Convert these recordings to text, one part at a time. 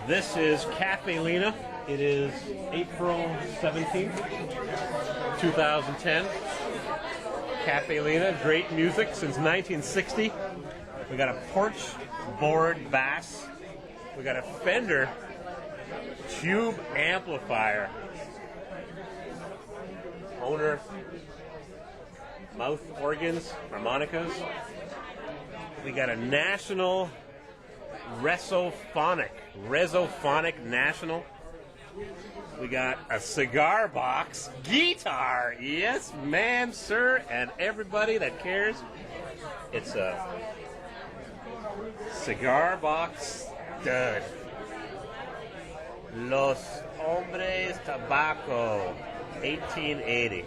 This is Caffe Lena. It is April 17th, 2010. Caffe Lena, great music since 1960. We got a porch board bass. We got a Fender tube amplifier. Owner mouth organs, harmonicas. We got a national resophonic national. We got a cigar box guitar. Yes, ma'am, sir, and everybody that cares. It's a cigar box stud. Los Hombres Tobacco, 1880.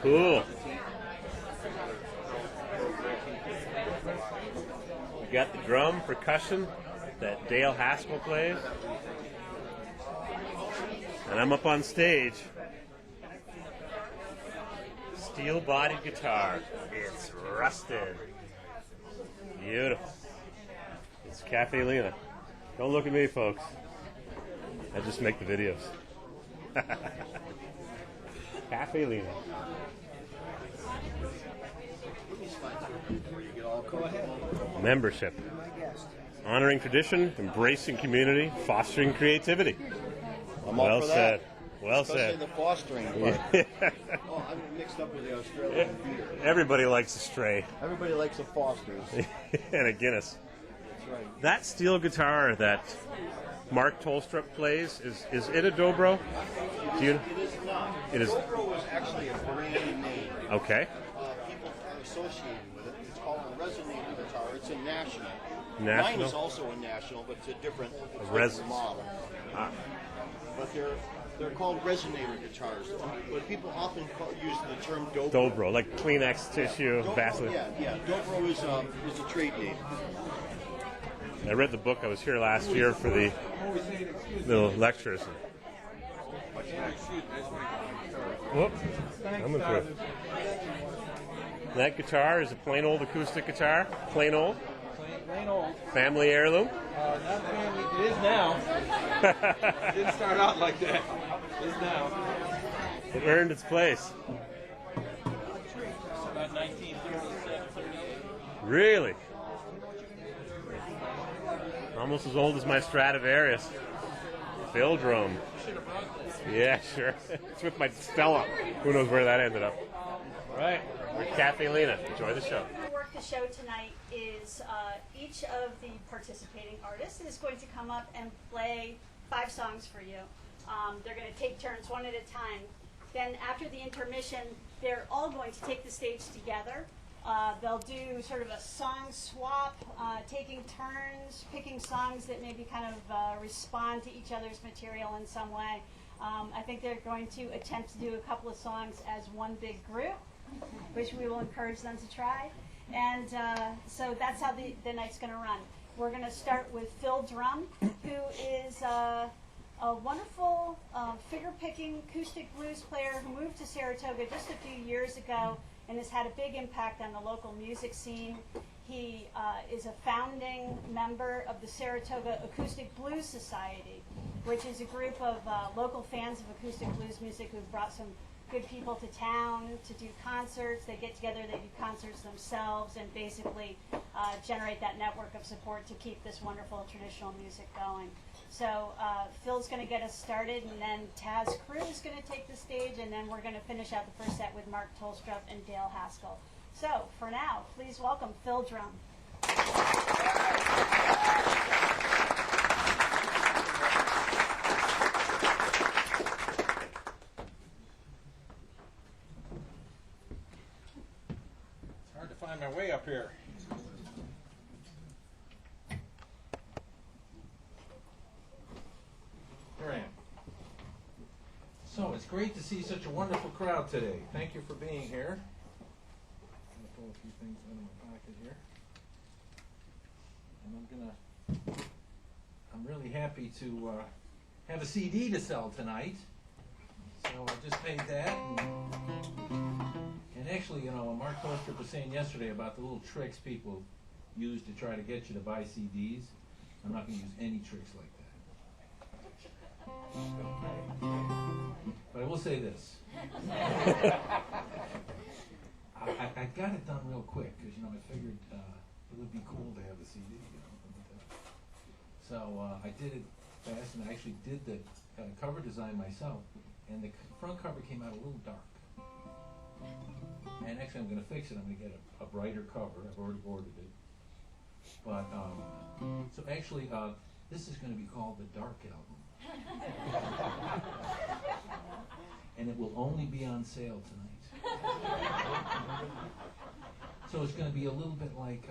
Cool. We got the drum percussion that Dale Haskell plays. And I'm up on stage. Steel-bodied guitar. It's rusted. Beautiful. It's Caffe Lena. Don't look at me, folks. I just make the videos. Caffe Lena. Membership. Honoring tradition, embracing community, fostering creativity. I'm all for that. Said. Well Especially said. the fostering part. Oh, I'm mixed up with the Australian beer. Everybody likes a stray. Everybody likes a Foster's. And a Guinness. That's right. That steel guitar that Mark Tolstrup plays, is it a dobro? It is not. It is. Dobro was actually a brand name. Okay. People are associated with it. It's called a resonator guitar. It's a national. National? Mine is also a national, but it's a different model. But they're called resonator guitars. But people often use the term dobro. Dobro, like Kleenex tissue, Vaseline. Yeah. Dobro is a trade name. I read the book. I was here last year for the lectures. Whoop. Coming through. That guitar is a plain old acoustic guitar. Plain old. Plain old. Family heirloom. Not family. It is now. It didn't start out like that. It is now. It earned its place. About 1937, 38. Really? Almost as old as my Stradivarius. Field drum. Yeah, sure. It's with my Stella. Who knows where that ended up. All right. We're Caffe Lena. Enjoy the show. The work the show tonight is each of the participating artists is going to come up and play 5 songs for you. They're going to take turns one at a time. Then after the intermission, they're all going to take the stage together. They'll do sort of a song swap, taking turns, picking songs that maybe kind of respond to each other's material in some way. I think they're going to attempt to do a couple of songs as one big group, which we will encourage them to try. And so that's how the night's going to run. We're going to start with Phil Drum, who is a wonderful figure-picking acoustic blues player who moved to Saratoga just a few years ago and has had a big impact on the local music scene. He is a founding member of the Saratoga Acoustic Blues Society, which is a group of local fans of acoustic blues music who've brought some good people to town to do concerts. They get together, they do concerts themselves, and basically generate that network of support to keep this wonderful traditional music going. So Phil's going to get us started, and then Taz Crew is going to take the stage, and then we're going to finish out the first set with Mark Tolstrup and Dale Haskell. So for now, please welcome Phil Drum. It's hard to find my way up here. Here I am. So it's great to see such a wonderful crowd today. Thank you for being here. I'm going to pull a few things out of my pocket here. And I'm really happy to have a CD to sell tonight. So I just made that. And actually, you know, Mark Tolstrup was saying yesterday about the little tricks people use to try to get you to buy CDs. I'm not going to use any tricks like that. But I will say this. I got it done real quick because, you know, I figured it would be cool to have the CD, you know. So I did it fast, and I actually did the cover design myself, and the front cover came out a little dark. And actually I'm going to fix it. I'm going to get a brighter cover. I've already ordered it. But, so actually, this is going to be called the Dark Album. And it will only be on sale tonight. So it's going to be a little bit like,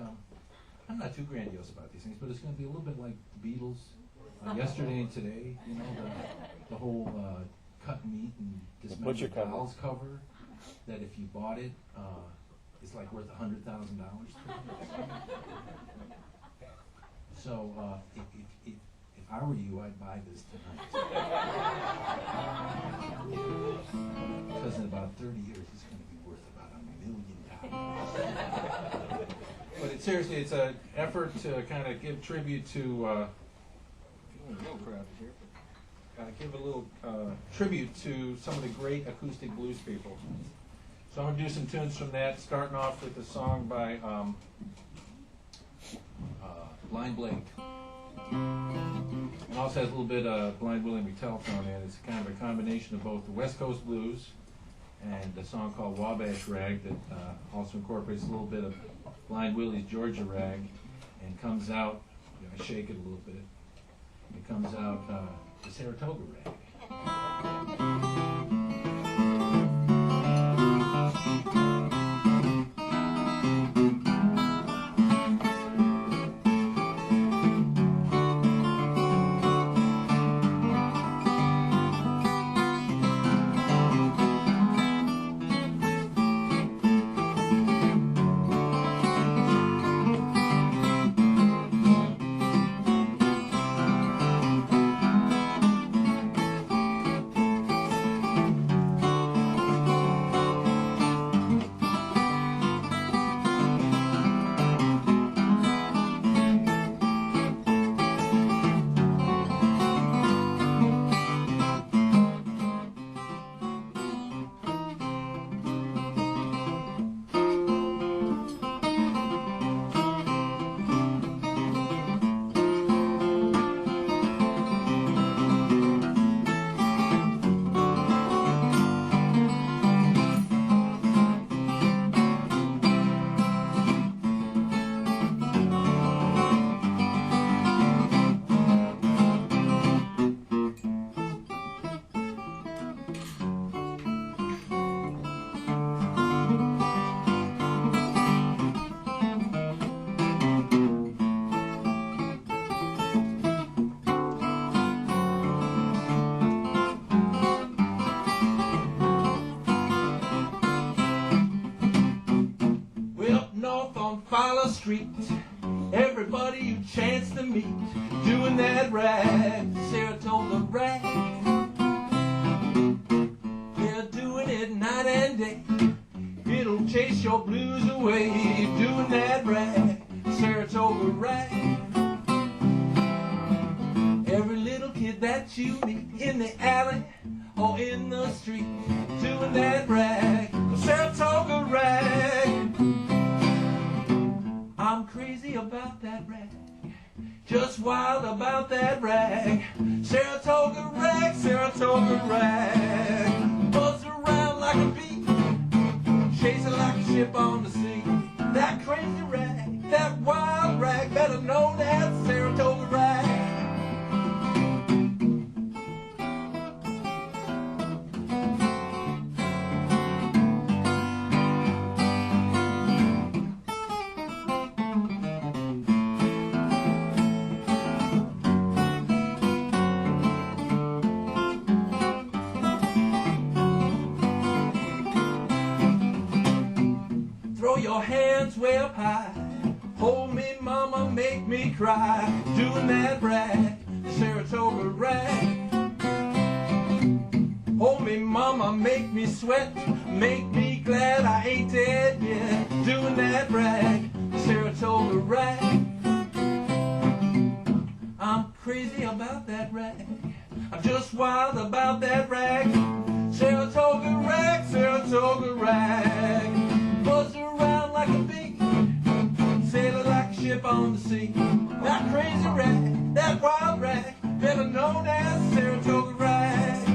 I'm not too grandiose about these things, but it's going to be a little bit like the Beatles, Yesterday and Today, you know, the whole cut meat and dismembered dolls cover, that if you bought it, it's like worth $100,000. So if I were you, I'd buy this tonight. Because in about 30 years, it's going to be worth about $1 million. But seriously, it's an effort to kind of give tribute to, feeling a little crowded here, but give a little tribute to some of the great acoustic blues people. So I'm going to do some tunes from that, starting off with a song by Blind Blake. It also has a little bit of Blind Willie McTell thrown in. It's kind of a combination of both the West Coast blues and a song called Wabash Rag that also incorporates a little bit of Blind Willie's Georgia Rag, and comes out, you know, I shake it a little bit, it comes out the Saratoga Rag. Street, everybody you chance to meet, doing that rag, Saratoga rag. They're doing it night and day. It'll chase your blues away, doing that rag, Saratoga rag. Every little kid that you meet in the alley or in the street, doing that rag, Saratoga rag. I'm crazy about that rag, just wild about that rag, Saratoga rag, Saratoga rag. Buzz around like a bee, chasing like a ship on the sea. That crazy rag, that wild rag, better know that Saratoga rag. Your hands way up high, hold me mama, make me cry, doing that rag, Saratoga rag. Hold me mama, make me sweat, make me glad I ain't dead yet, doing that rag, Saratoga rag. I'm crazy about that rag, I'm just wild about that rag. Saratoga rag, Saratoga rag. Buzz around like a bee, sailing like a ship on the sea. That crazy rag, that wild rag, better known as Saratoga rag.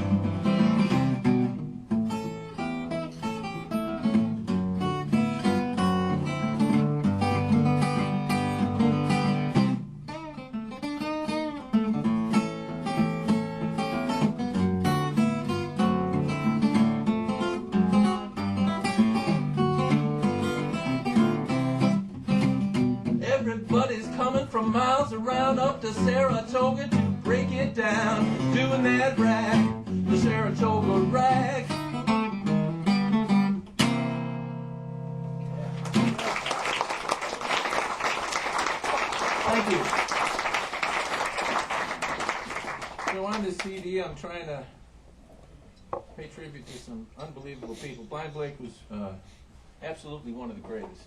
Everybody's coming from miles around up to Saratoga to break it down, doing that rag, the Saratoga rag. Thank you. So on this CD, I'm trying to pay tribute to some unbelievable people. Blind Blake was absolutely one of the greatest.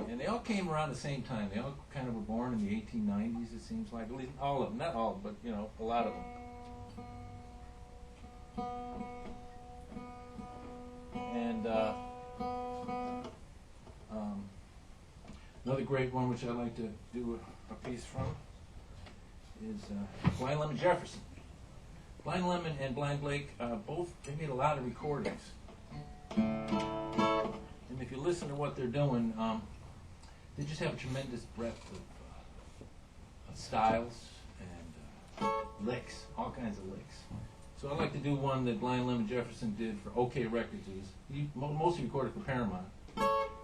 And they all came around the same time. They all kind of were born in the 1890s, it seems like. At least all of them. Not all, but, you know, a lot of them. And another great one, which I like to do a piece from, is Blind Lemon Jefferson. Blind Lemon and Blind Blake, both, they made a lot of recordings. And if you listen to what they're doing, they just have a tremendous breadth of styles and licks, all kinds of licks. So I'd like to do one that Blind Lemon Jefferson did for OK Records. He mostly recorded for Paramount,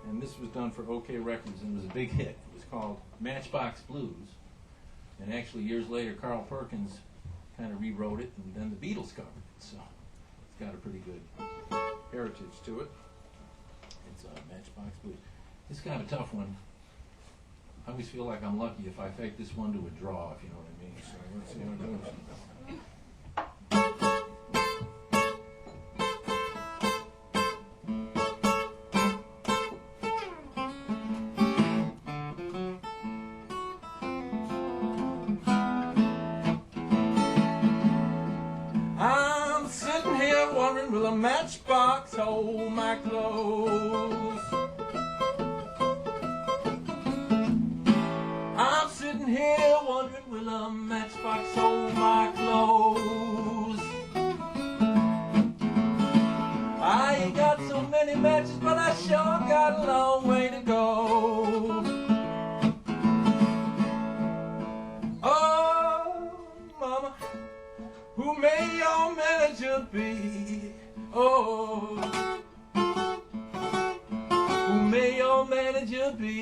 and this was done for OK Records, and it was a big hit. It was called Matchbox Blues, and actually years later Carl Perkins kind of rewrote it, and then the Beatles covered it. So it's got a pretty good heritage to it. It's Matchbox Blues. It's kind of a tough one. I always feel like I'm lucky if I fake this one to a draw, if you know what I mean. So let's see how it goes. I'm sitting here wondering, will a matchbox hold my clothes? I'm sitting here wondering, will a matchbox hold my clothes? I ain't got so many matches, but I sure got a long way to go. Oh, mama, who may your manager be? Oh, who may your manager be?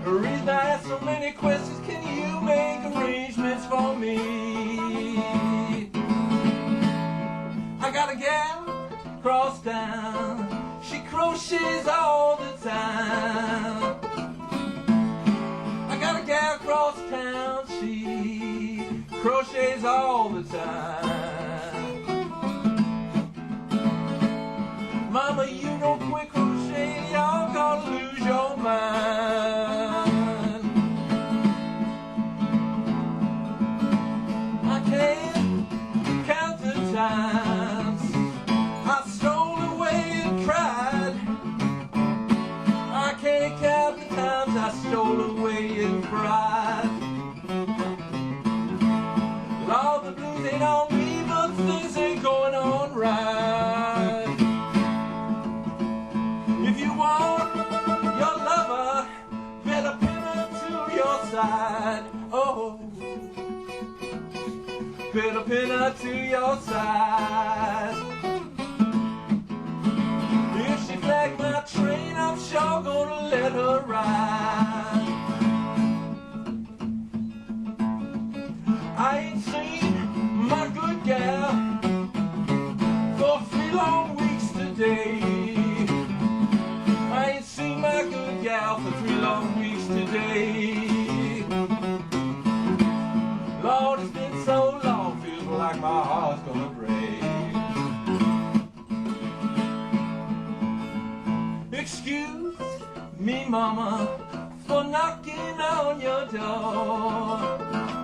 The reason I ask so many questions, can you make arrangements for me? I got a gal across town, she crochets all the time. I got a gal across town, she crochets all the time. Mama, you don't quit crocheting, y'all gonna lose your mind. I can't count the times I stole away and cried. I can't count the times I stole away and cried. Lord, the blues ain't on me, but things ain't going on right. If you want your lover, better pin her to your side. Oh, better pin her to your side. If she flag my train, I'm sure gonna let her ride. I ain't seen my good gal for 3 long weeks today. I ain't seen my good gal for 3 long weeks today. Lord, it's been so long, feels like my heart's gonna break. Excuse me, mama, go knocking on your door.